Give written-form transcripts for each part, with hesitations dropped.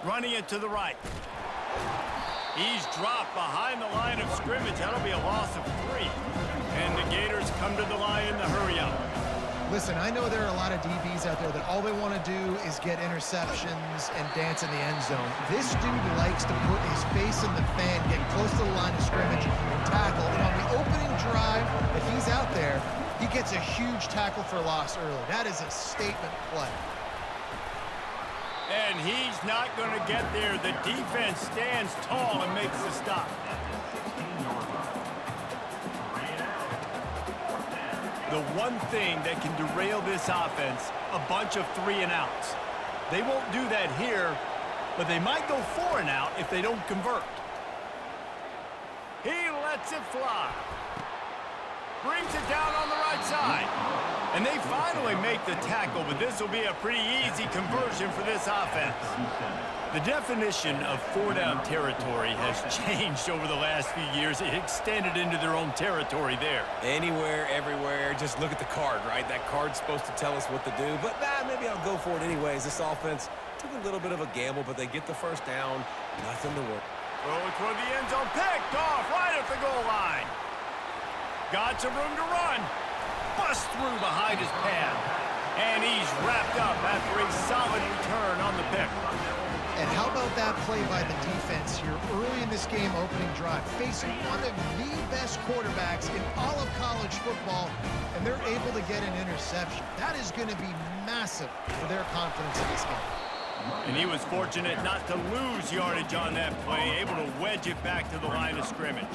Running it to the right. He's dropped behind the line of scrimmage. That'll be a loss of 3. And the Gators come to the line in the hurry-up. Listen, I know there are a lot of DBs out there that all they want to do is get interceptions and dance in the end zone. This dude likes to put his face in the fan, get close to the line of scrimmage, and tackle. And on the opening drive that he's out there, he gets a huge tackle for loss early. That is a statement play. And he's not going to get there. The defense stands tall and makes the stop. The one thing that can derail this offense, a bunch of 3-and-outs. They won't do that here, but they might go 4-and-out if they don't convert. He lets it fly. Brings it down on the right side. And they finally make the tackle, but this will be a pretty easy conversion for this offense. The definition of 4-down territory has changed over the last few years. It extended into their own territory there. Anywhere, everywhere, just look at the card, right? That card's supposed to tell us what to do, but maybe I'll go for it anyways. This offense took a little bit of a gamble, but they get the first down. Nothing to work. Throw it toward the end zone, picked off right at the goal line. Got some room to run. Bust through behind his pad. And he's wrapped up after a solid return on the pick. And how about that play by the defense here early in this game opening drive, facing one of the best quarterbacks in all of college football, and they're able to get an interception. That is going to be massive for their confidence in this game. And he was fortunate not to lose yardage on that play, able to wedge it back to the line of scrimmage.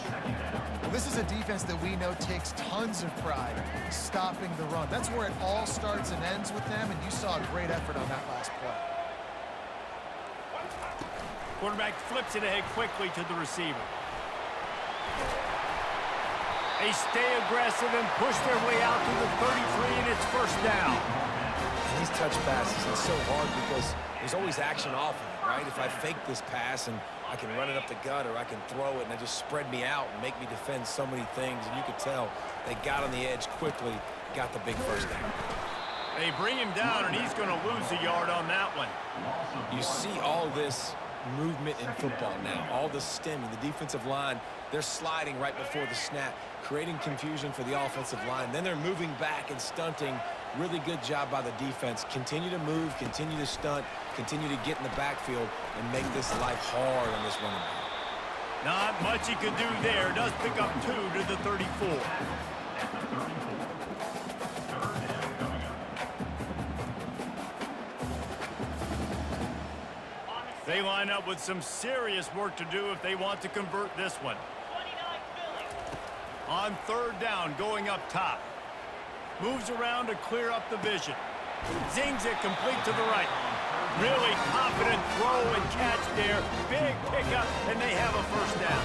Well, this is a defense that we know takes tons of pride stopping the run. That's where it all starts and ends with them, and you saw a great effort on that last play. Quarterback flips it ahead quickly to the receiver. They stay aggressive and push their way out to the 33, and it's first down. And these touch passes, it's so hard because there's always action off of it, right? If I fake this pass and I can run it up the gut or I can throw it and it just spread me out and make me defend so many things, and you could tell they got on the edge quickly, got the big first down. They bring him down, and he's going to lose a yard on that one. You see all this movement in football now, all the stemming, the defensive line, they're sliding right before the snap, creating confusion for the offensive line. Then they're moving back and stunting. Really good job by the defense. Continue to move, continue to stunt, continue to get in the backfield and make this life hard on this running back. Not much he could do there. Does pick up 2 to the 34. They line up with some serious work to do if they want to convert this one. On third down, going up top. Moves around to clear up the vision. Zings it complete to the right. Really confident throw and catch there. Big pickup, and they have a first down.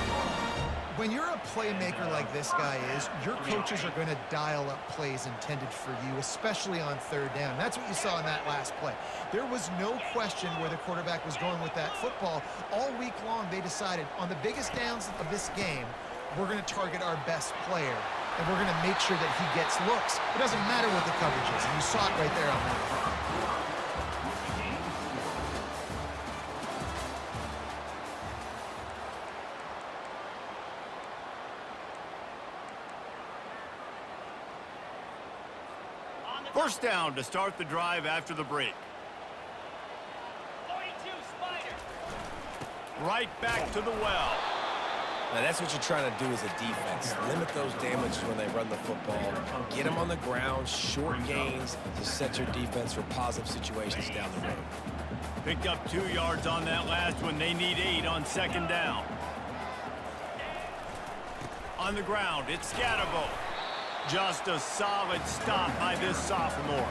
When you're a playmaker like this guy is, your coaches are going to dial up plays intended for you, especially on third down. That's what you saw in that last play. There was no question where the quarterback was going with that football. All week long, they decided on the biggest downs of this game, we're going to target our best player, and we're going to make sure that he gets looks. It doesn't matter what the coverage is, and you saw it right there on that play. First down to start the drive after the break. 42, Spider. Right back to the well. Now that's what you're trying to do as a defense. Limit those damages when they run the football. Get them on the ground, short gains to set your defense for positive situations down the road. Picked up 2 yards on that last one. They need 8 on second down. On the ground, it's Scatterbo. Just a solid stop by this sophomore.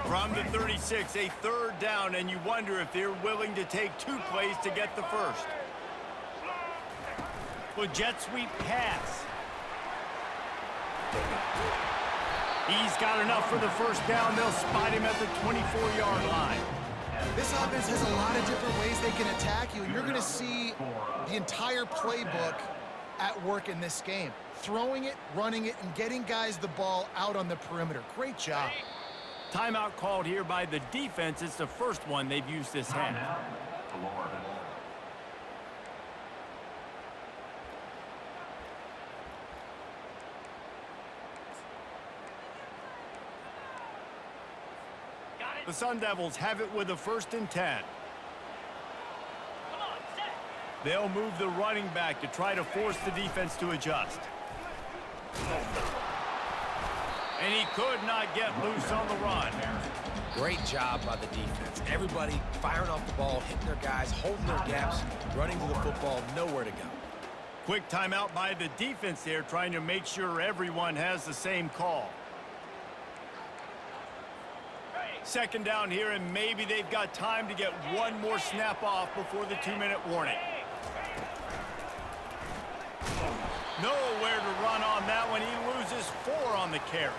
From the 36, a third down, and you wonder if they're willing to take 2 plays to get the first. Well, jet sweep pass. He's got enough for the first down. They'll spot him at the 24-yard line. This offense has a lot of different ways they can attack you, and you're going to see the entire playbook at work in this game. Throwing it, running it, and getting guys the ball out on the perimeter. Great job. Timeout called here by the defense. It's the first one they've used this half. The Sun Devils have it with a 1st and 10. They'll move the running back to try to force the defense to adjust. And he could not get loose on the run. Great job by the defense. Everybody firing off the ball, hitting their guys, holding their gaps, running to the football, nowhere to go. Quick timeout by the defense there, trying to make sure everyone has the same call. 2nd down here, and maybe they've got time to get one more snap off before the 2-minute warning. Nowhere to run on that one. He loses 4 on the carry.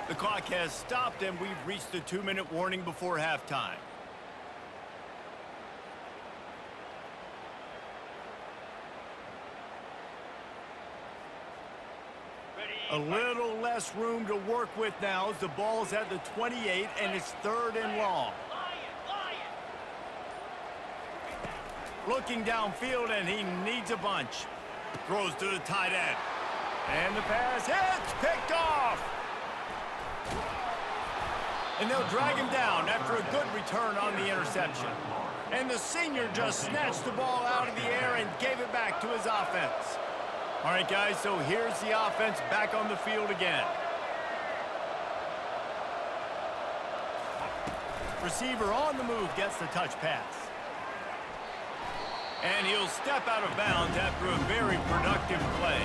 The clock has stopped, and we've reached the 2-minute warning before halftime. A little less room to work with now as the ball's at the 28, and it's 3rd and long. Looking downfield, and he needs a bunch. Throws to the tight end. And the pass hits, picked off. And they'll drag him down after a good return on the interception. And the senior just snatched the ball out of the air and gave it back to his offense. All right, guys, so here's the offense back on the field again. Receiver on the move gets the touch pass. And he'll step out of bounds after a very productive play.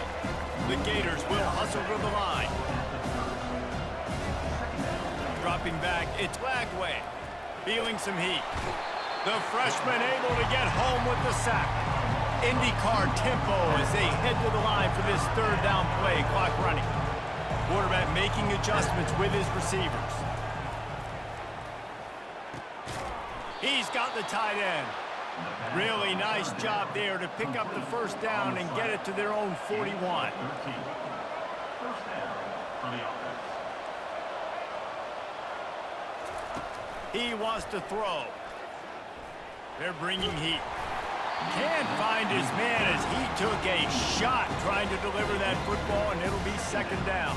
The Gators will hustle to the line. Dropping back, it's Lagway. Feeling some heat. The freshman able to get home with the sack. IndyCar tempo as they head to the line for this 3rd down play. Clock running. Quarterback making adjustments with his receivers. He's got the tight end. Really nice job there to pick up the 1st down and get it to their own 41. He wants to throw. They're bringing heat. Can't find his man as he took a shot trying to deliver that football, and it'll be 2nd down.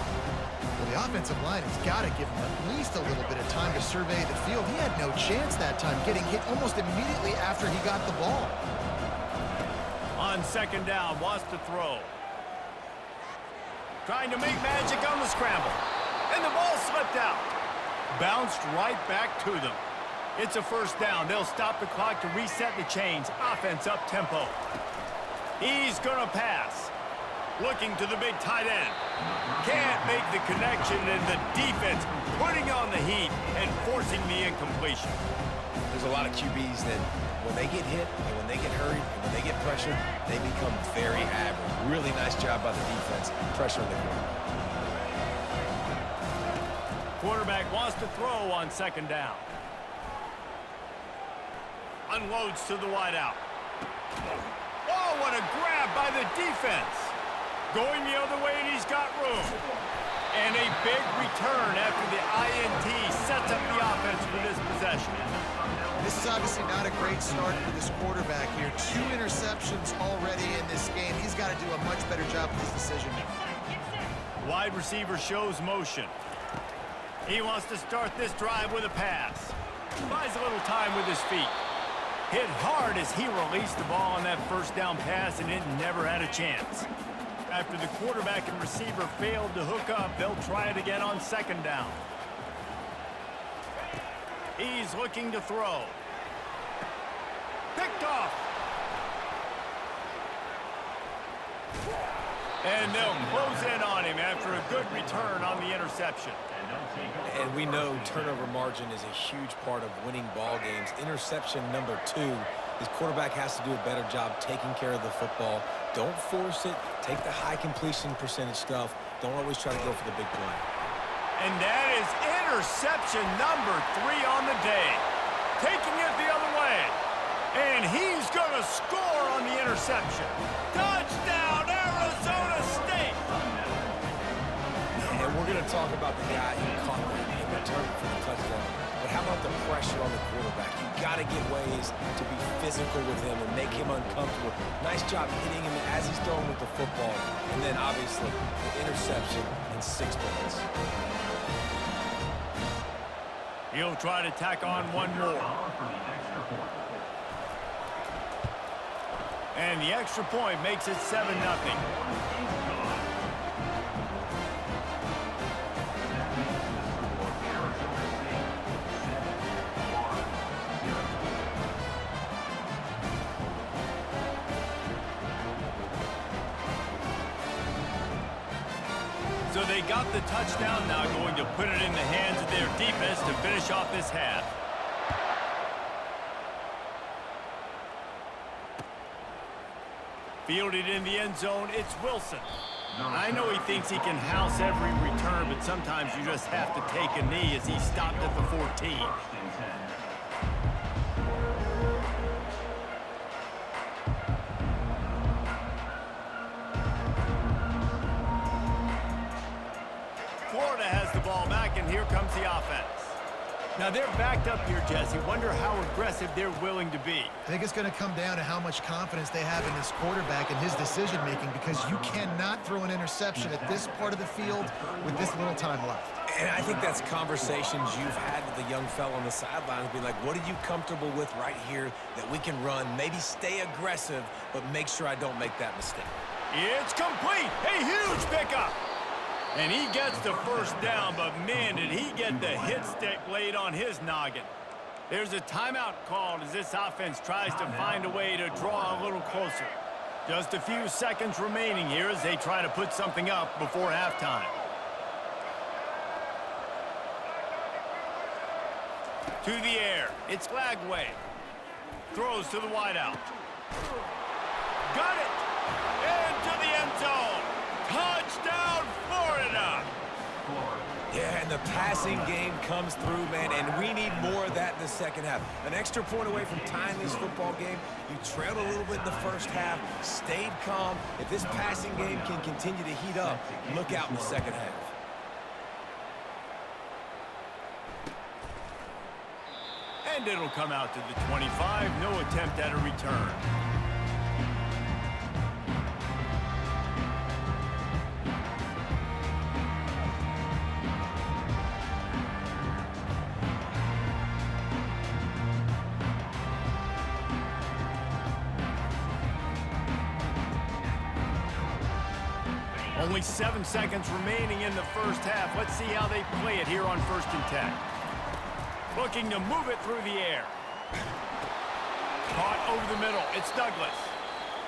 Well, the offensive line has got to give him at least a little bit of time to survey the field. He had no chance that time, getting hit almost immediately after he got the ball. On 2nd down, wants to throw. Trying to make magic on the scramble. And the ball slipped out. Bounced right back to them. It's a 1st down. They'll stop the clock to reset the chains. Offense up tempo. He's going to pass. Looking to the big tight end. Can't make the connection, and the defense putting on the heat and forcing the incompletion. There's a lot of QBs that when they get hit and when they get hurried and when they get pressured, they become very average. Really nice job by the defense pressuring the quarterback. Quarterback wants to throw on 2nd down. Unloads to the wideout. Oh, what a grab by the defense. Going the other way, and he's got room. And a big return after the INT sets up the offense for this possession. This is obviously not a great start for this quarterback here. 2 interceptions already in this game. He's got to do a much better job with his decision. Wide receiver shows motion. He wants to start this drive with a pass. Buys a little time with his feet. Hit hard as he released the ball on that 1st down pass, and it never had a chance. After the quarterback and receiver failed to hook up, they'll try it again on 2nd down. He's looking to throw. Picked off. And they'll close in on him after a good return on the interception. And we know turnover margin is a huge part of winning ball games. Interception number 2. His quarterback has to do a better job taking care of the football. Don't force it. Take the high completion percentage stuff. Don't always try to go for the big play. And that is interception number 3 on the day. Taking it the other way. And he's going to score on the interception. Touchdown, Arizona State! And We're going to talk about the guy who caught that and returned for the touchdown. But how about the pressure on the quarterback? You got to get ways to be physical with him and make him uncomfortable. Nice job hitting him as he's throwing with the football. And then, obviously, the interception in 6 points. He'll try to tack on one more. And the extra point makes it 7-0. So they got the touchdown, now going to put it in the hands of their defense to finish off this half. Fielded in the end zone, it's Wilson. I know he thinks he can house every return, but sometimes you just have to take a knee as he stopped at the 14. Florida has the ball back, and here comes the offense. Now they're backed up here, Jesse. Wonder how aggressive they're willing to be. I think it's going to come down to how much confidence they have in this quarterback and his decision-making, because you cannot throw an interception at this part of the field with this little time left. And I think that's conversations you've had with the young fellow on the sidelines. Be like, what are you comfortable with right here that we can run? Maybe stay aggressive, but make sure I don't make that mistake. It's complete. A huge pickup. And he gets the first down, but man, did he get the hit stick laid on his noggin. There's a timeout called as this offense tries to find a way to draw a little closer. Just a few seconds remaining here as they try to put something up before halftime. To the air, it's Lagway. Throws to the wideout. Got it! Into the end zone. Touchdown, Florida! Yeah, and the passing game comes through, man, and we need more of that in the second half. An extra point away from tying this football game. You trailed a little bit in the first half, stayed calm. If this passing game can continue to heat up, look out in the second half. And it'll come out to the 25. No attempt at a return. Only 7 seconds remaining in the first half. Let's see how they play it here on 1st and 10. Looking to move it through the air. Caught over the middle. It's Douglas.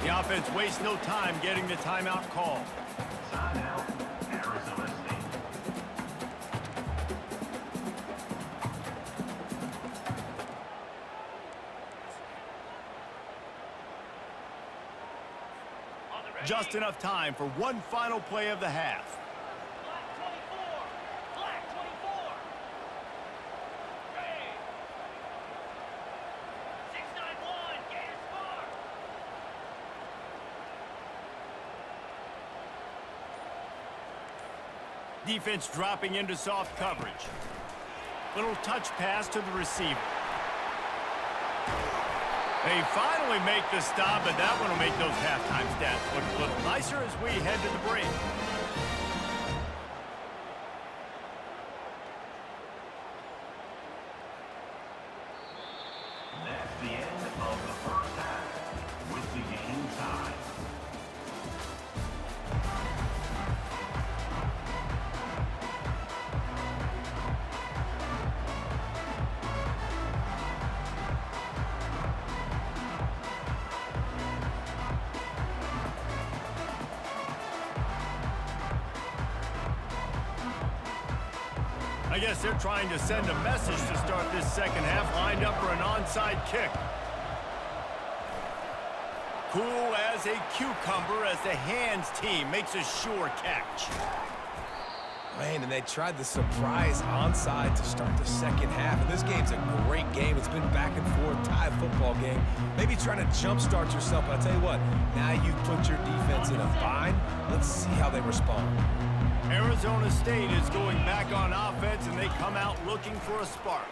The offense wastes no time getting the timeout call. Timeout, Arizona State. Just enough time for one final play of the half. Black 24. 691, Gators score. Defense dropping into soft coverage. Little touch pass to the receiver. They finally make the stop, but that one will make those halftime stats look a little nicer as we head to the break. That's the end of the first half with the game tied. I guess they're trying to send a message to start this second half, lined up for an onside kick. Cool as a cucumber as the hands team makes a sure catch. Man, and they tried the surprise onside to start the second half. And this game's a great game. It's been back and forth, tie football game. Maybe trying to jumpstart yourself. But I'll tell you what, now you've put your defense in a bind. Let's see how they respond. Arizona Arizona State is going back on offense, and they come out looking for a spark.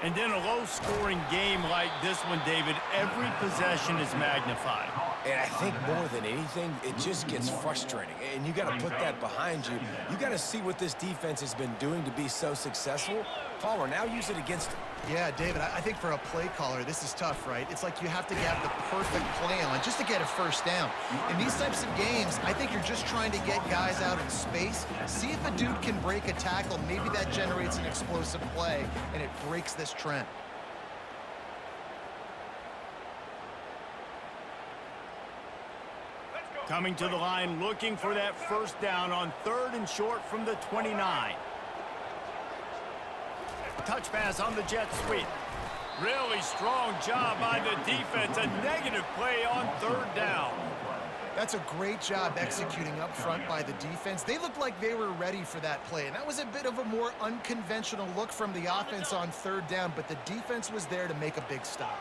And in a low-scoring game like this one, David, every possession is magnified. And I think more than anything, it just gets frustrating. And you got to put that behind you. You got to see what this defense has been doing to be so successful. Palmer, now use it against them. Yeah, David, I think for a play caller, this is tough, right? It's like you have to get the perfect play on just to get a first down. In these types of games, I think you're just trying to get guys out in space, see if a dude can break a tackle. Maybe that generates an explosive play, and it breaks this trend. Coming to the line, looking for that first down on 3rd and short from the 29. Touch pass on the jet sweep. Really strong job by the defense. A negative play on 3rd down. That's a great job executing up front by the defense. They looked like they were ready for that play, and that was a bit of a more unconventional look from the offense on 3rd down, but the defense was there to make a big stop.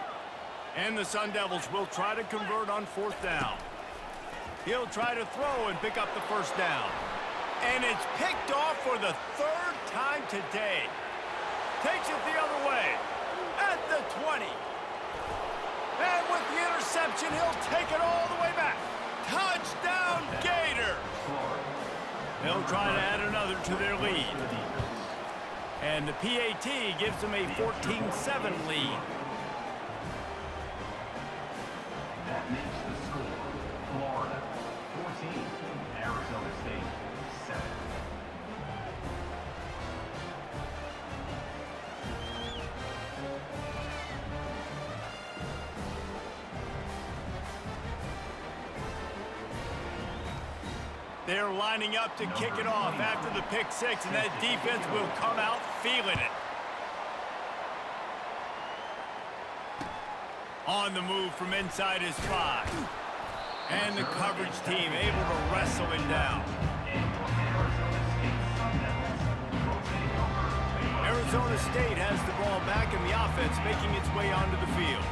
And the Sun Devils will try to convert on 4th down. He'll try to throw and pick up the first down. And it's picked off for the 3rd time today. Takes it the other way at the 20. And with the interception, he'll take it all the way back. Touchdown, Gators! They'll try to add another to their lead. And the PAT gives them a 14-7 lead. That makes the score Florida 14, Arizona State 7. They're lining up to kick it off after the pick six, and that defense will come out feeling it. On the move from inside his 5. And the coverage team able to wrestle him down. Arizona State has the ball back in the offense, making its way onto the field.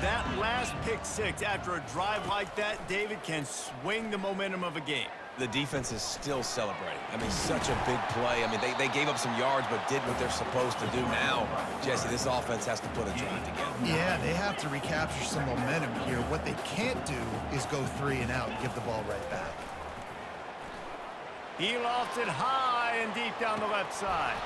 That last pick six after a drive like that, David, can swing the momentum of a game. The defense is still celebrating. I mean, such a big play. I mean, they gave up some yards, but did what they're supposed to do now. Jesse, this offense has to put a drive together. Yeah, they have to recapture some momentum here. What they can't do is go 3 and out and give the ball right back. He lofts it high and deep down the left side.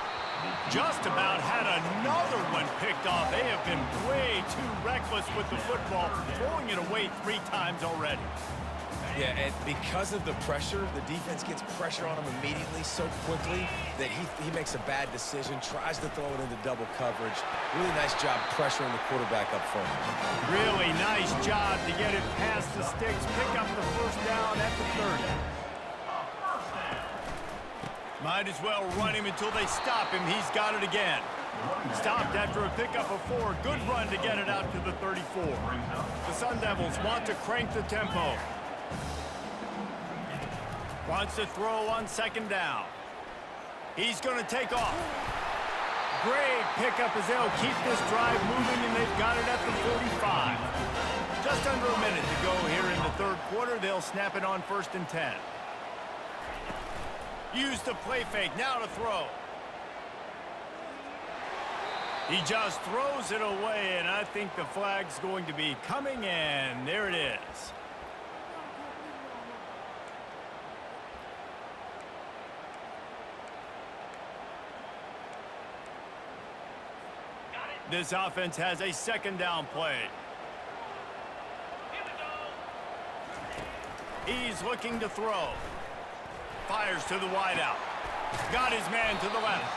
Just about had another one picked off. They have been way too reckless with the football, throwing it away 3 times already. Yeah, and because of the pressure, the defense gets pressure on him immediately so quickly that he makes a bad decision, tries to throw it into double coverage. Really nice job pressuring the quarterback up front. Really nice job to get it past the sticks, pick up the first down at the 30. Might as well run him until they stop him. He's got it again. Stopped after a pickup of 4. Good run to get it out to the 34. The Sun Devils want to crank the tempo. Wants to throw on 2nd down. He's going to take off. Great pickup as they'll keep this drive moving, and they've got it at the 45. Just under a minute to go here in the 3rd quarter. They'll snap it on 1st and 10. Use the play fake, now to throw. He just throws it away, and I think the flag's going to be coming in. There it is. This offense has a 2nd down play. He's looking to throw. Fires to the wideout. Got his man to the left.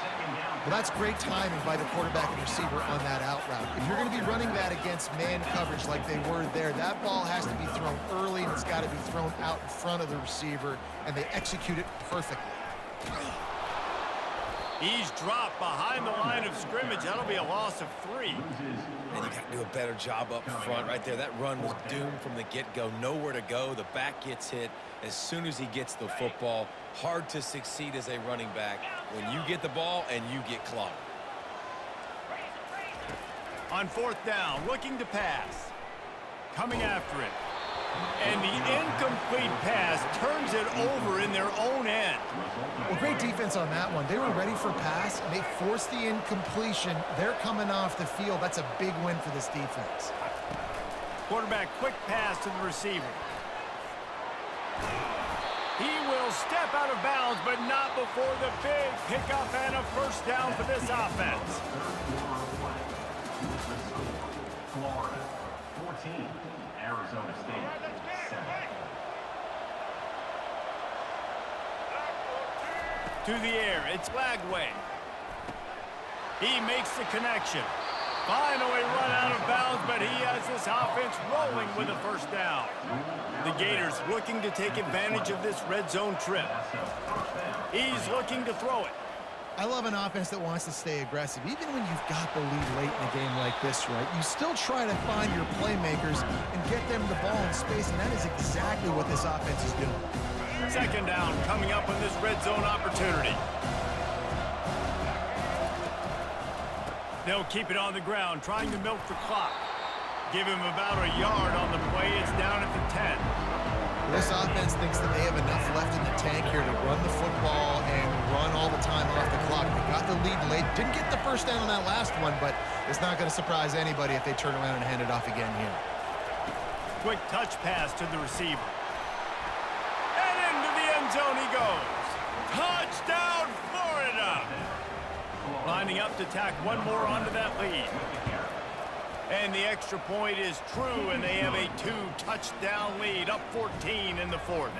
Well, that's great timing by the quarterback and receiver on that out route. If you're going to be running that against man coverage like they were there, that ball has to be thrown early, and it's got to be thrown out in front of the receiver, and they execute it perfectly. He's dropped behind the line of scrimmage. That'll be a loss of 3. And you got to do a better job up front right there. That run was doomed from the get-go. Nowhere to go. The back gets hit as soon as he gets the football. Hard to succeed as a running back when you get the ball and you get clogged. On 4th down, looking to pass. Coming after it. And the incomplete pass turns it over in their own end. Well, great defense on that one. They were ready for pass, and they forced the incompletion. They're coming off the field. That's a big win for this defense. Quarterback quick pass to the receiver. He will step out of bounds, but not before the big pickup and a first down for this offense. Florida 14, Arizona State 7. To the air, it's Lagway. He makes the connection. Finally run out of bounds, but he has this offense rolling with a first down. The Gators looking to take advantage of this red zone trip. He's looking to throw it. I love an offense that wants to stay aggressive. Even when you've got the lead late in a game like this, right, you still try to find your playmakers and get them the ball in space, and that is exactly what this offense is doing. Second down coming up on this red zone opportunity. They'll keep it on the ground, trying to milk the clock. Give him about a yard on the play. It's down at the 10. This offense thinks that they have enough left in the tank here to run the football and run all the time off the clock. They got the lead late. Didn't get the first down on that last one, but it's not going to surprise anybody if they turn around and hand it off again here. Quick touch pass to the receiver. And into the end zone he goes. Touchdown, Florida! Lining up to tack one more onto that lead. And the extra point is true, and they have a 2-touchdown lead, up 14 in the fourth.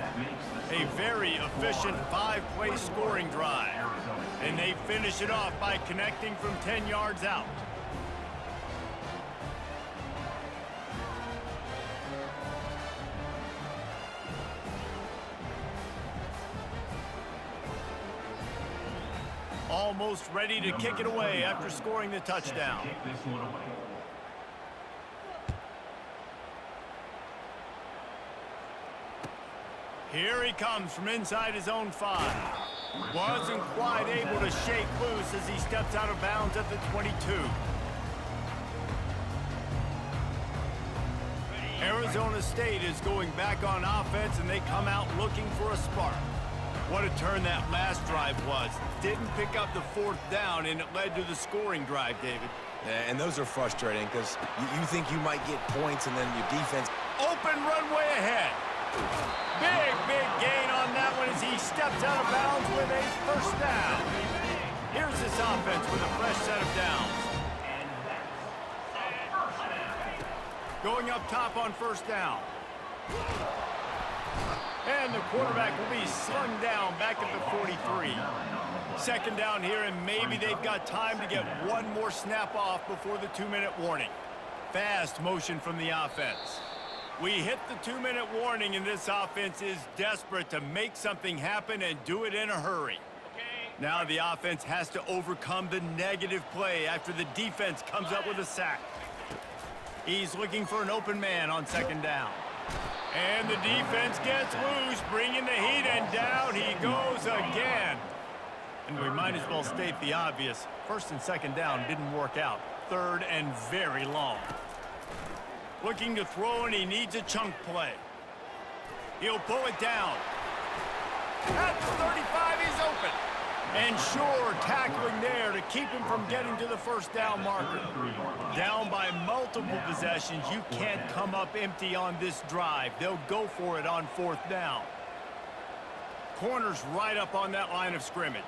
A very efficient 5-play scoring drive. And they finish it off by connecting from 10 yards out. Almost ready to kick it away after scoring the touchdown. Here he comes from inside his own 5. Wasn't quite able to shake loose as he steps out of bounds at the 22. Arizona State is going back on offense, and they come out looking for a spark. What a turn that last drive was. Didn't pick up the fourth down, and it led to the scoring drive, David. Yeah, and those are frustrating because you think you might get points, and then your defense. Open runway ahead. Big gain on that one as he steps out of bounds with a first down. Here's this offense with a fresh set of downs. Going up top on first down. And the quarterback will be slung down back at the 43. Second down here, and maybe they've got time to get one more snap off before the 2-minute warning. Fast motion from the offense. We hit the 2-minute warning, and this offense is desperate to make something happen and do it in a hurry. Now the offense has to overcome the negative play after the defense comes up with a sack. He's looking for an open man on second down. And the defense gets loose, bringing the heat, and down he goes again. And we might as well state the obvious. First and second down didn't work out. Third and very long. Looking to throw, and he needs a chunk play. He'll pull it down. At the 35, he's open. And sure, tackling there to keep him from getting to the first down marker. Down by multiple possessions, you can't come up empty on this drive. They'll go for it on fourth down. Corners right up on that line of scrimmage.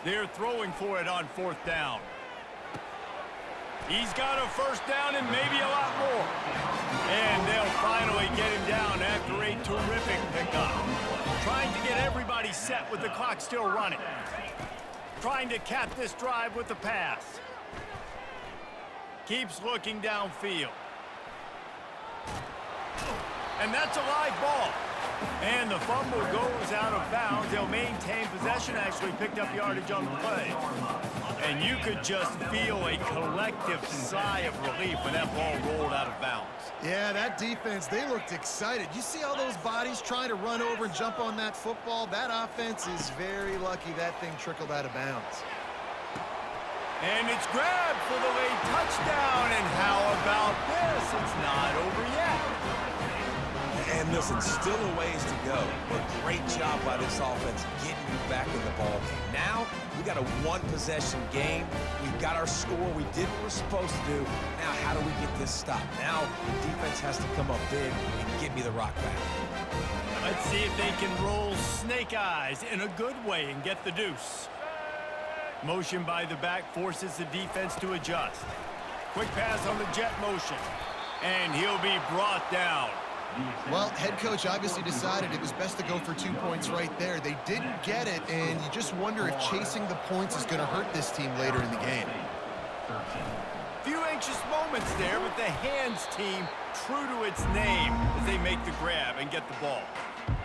They're throwing for it on fourth down. He's got a first down and maybe a lot more. And they'll finally get him down after a terrific pickup. Trying to get everybody set with the clock still running. Trying to cap this drive with the pass. Keeps looking downfield. And that's a live ball. And the fumble goes out of bounds. They'll maintain possession, actually picked up yardage on the play. And you could just feel a collective sigh of relief when that ball rolled out of bounds. Yeah, that defense, they looked excited. You see all those bodies trying to run over and jump on that football? That offense is very lucky that thing trickled out of bounds. And it's grabbed for the late touchdown. And how about this? It's not over yet. And listen, still a ways to go, but great job by this offense getting you back in the ball game. Now, we got a one-possession game. We've got our score. We did what we're supposed to do. Now, how do we get this stopped? Now, the defense has to come up big and get me the rock back. Let's see if they can roll snake eyes in a good way and get the deuce. Motion by the back forces the defense to adjust. Quick pass on the jet motion. And he'll be brought down. Well, head coach obviously decided it was best to go for 2 points right there. They didn't get it, and you just wonder if chasing the points is going to hurt this team later in the game. Few anxious moments there, but the hands team true to its name as they make the grab and get the ball.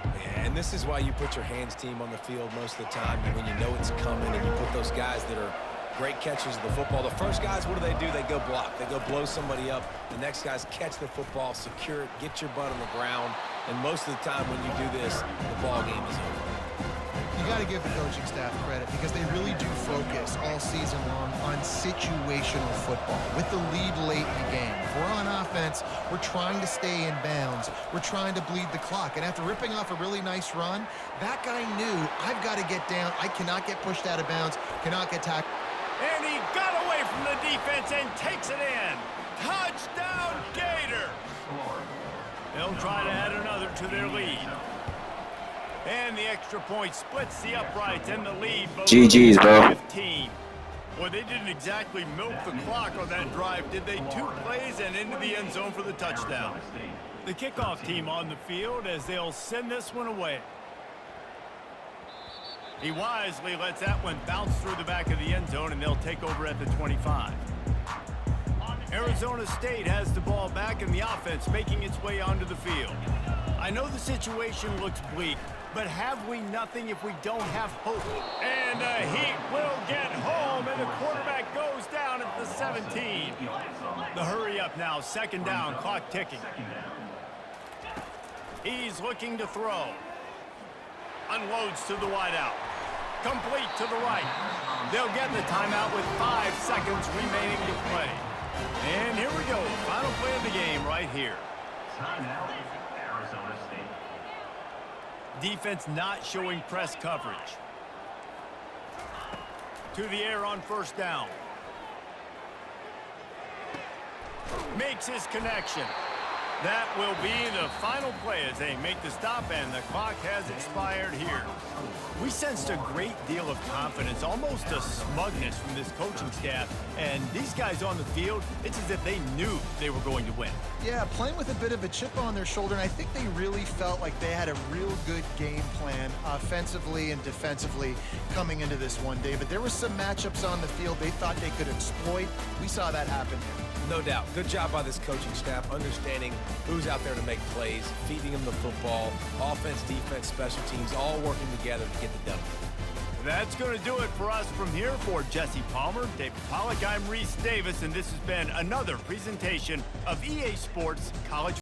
Yeah, and this is why you put your hands team on the field most of the time, when you know it's coming, and you put those guys that are great catchers of the football. The first guys, what do? They go block. They go blow somebody up. The next guys catch the football, secure it, get your butt on the ground. And most of the time when you do this, the ball game is over. You got to give the coaching staff credit because they really do focus all season long on situational football. With the lead late in the game, if we're on offense, we're trying to stay in bounds. We're trying to bleed the clock. And after ripping off a really nice run, that guy knew, I've got to get down. I cannot get pushed out of bounds, cannot get tackled. And he got away from the defense and takes it in. Touchdown, Gators! They'll try to add another to their lead. And the extra point splits the uprights and the lead. GG's, bro. 15. Boy, they didn't exactly milk the clock on that drive, did they? 2 plays and into the end zone for the touchdown. The kickoff team on the field as they'll send this one away. He wisely lets that one bounce through the back of the end zone, and they'll take over at the 25. Arizona State has the ball back, and the offense making its way onto the field. I know the situation looks bleak, but have we nothing if we don't have hope? And the Heat will get home, and the quarterback goes down at the 17. The hurry up now, second down, clock ticking. He's looking to throw. Unloads to the wideout. Complete to the right. They'll get the timeout with 5 seconds remaining to play. And here we go. Final play of the game right here. Timeout, Arizona State. Defense not showing press coverage. To the air on first down. Makes his connection. That will be the final play as they make the stop, and the clock has expired here. We sensed a great deal of confidence, almost a smugness from this coaching staff. And these guys on the field, it's as if they knew they were going to win. Yeah, playing with a bit of a chip on their shoulder, and I think they really felt like they had a real good game plan offensively and defensively coming into this one, David. There were some matchups on the field they thought they could exploit. We saw that happen here. No doubt. Good job by this coaching staff, understanding who's out there to make plays, feeding them the football, offense, defense, special teams, all working together to get the done. That's going to do it for us from here. For Jesse Palmer, David Pollack, I'm Reese Davis, and this has been another presentation of EA Sports College